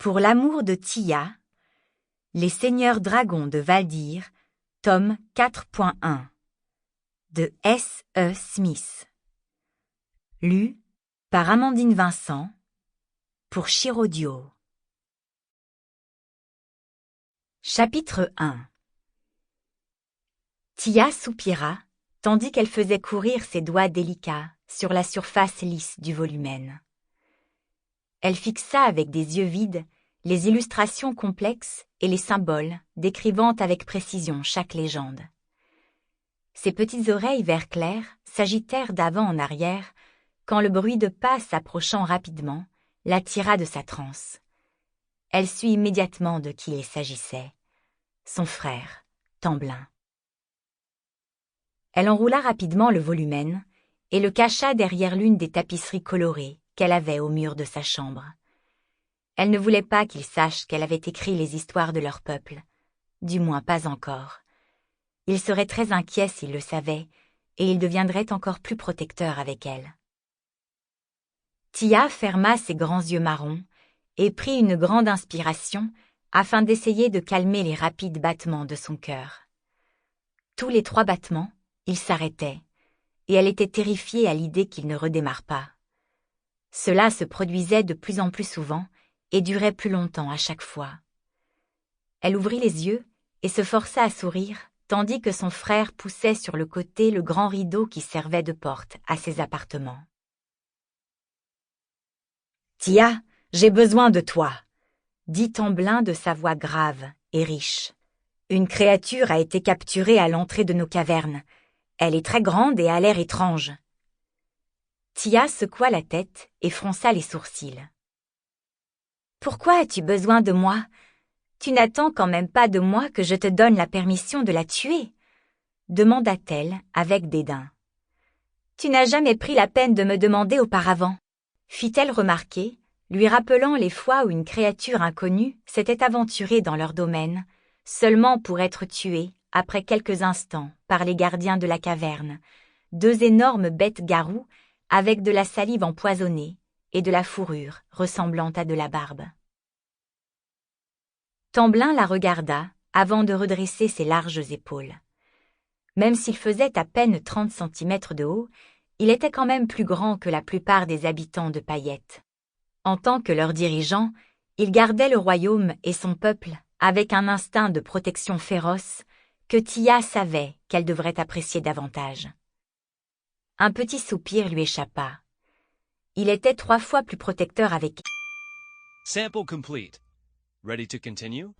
Pour l'amour de Tia, Les Seigneurs Dragons de Valdir, tome 4.1 de S. E. Smith. Lu par Amandine Vincent pour Chirodio. Chapitre 1. Tia soupira, tandis qu'elle faisait courir ses doigts délicats sur la surface lisse du volumen. Elle fixa avec des yeux vides les illustrations complexes et les symboles, décrivant avec précision chaque légende. Ses petites oreilles vert clair s'agitèrent d'avant en arrière, quand le bruit de pas s'approchant rapidement l'attira de sa transe. Elle sut immédiatement de qui il s'agissait. Son frère, Tamblin. Elle enroula rapidement le volumen et le cacha derrière l'une des tapisseries colorées qu'elle avait au mur de sa chambre. Elle ne voulait pas qu'il sache qu'elle avait écrit les histoires de leur peuple, du moins pas encore. Il serait très inquiet s'il le savait, et il deviendrait encore plus protecteur avec elle. Tia ferma ses grands yeux marrons et prit une grande inspiration afin d'essayer de calmer les rapides battements de son cœur. Tous les 3 battements, il s'arrêtait, et elle était terrifiée à l'idée qu'il ne redémarre pas. Cela se produisait de plus en plus souvent et durait plus longtemps à chaque fois. Elle ouvrit les yeux et se força à sourire, tandis que son frère poussait sur le côté le grand rideau qui servait de porte à ses appartements. « Tia, j'ai besoin de toi !» dit Tamblin de sa voix grave et riche. « Une créature a été capturée à l'entrée de nos cavernes. Elle est très grande et a l'air étrange. » Tia secoua la tête et fronça les sourcils. « Pourquoi as-tu besoin de moi ? Tu n'attends quand même pas de moi que je te donne la permission de la tuer ?» demanda-t-elle avec dédain. « Tu n'as jamais pris la peine de me demander auparavant, » fit-elle remarquer, lui rappelant les fois où une créature inconnue s'était aventurée dans leur domaine, seulement pour être tuée, après quelques instants, par les gardiens de la caverne, 2 énormes bêtes-garous avec de la salive empoisonnée et de la fourrure ressemblant à de la barbe. Tamblin la regarda avant de redresser ses larges épaules. Même s'il faisait à peine 30 centimètres de haut, il était quand même plus grand que la plupart des habitants de Paillette. En tant que leur dirigeant, il gardait le royaume et son peuple avec un instinct de protection féroce que Tia savait qu'elle devrait apprécier davantage. Un petit soupir lui échappa. Il était 3 fois plus protecteur avec... Sample complete. Ready to continue?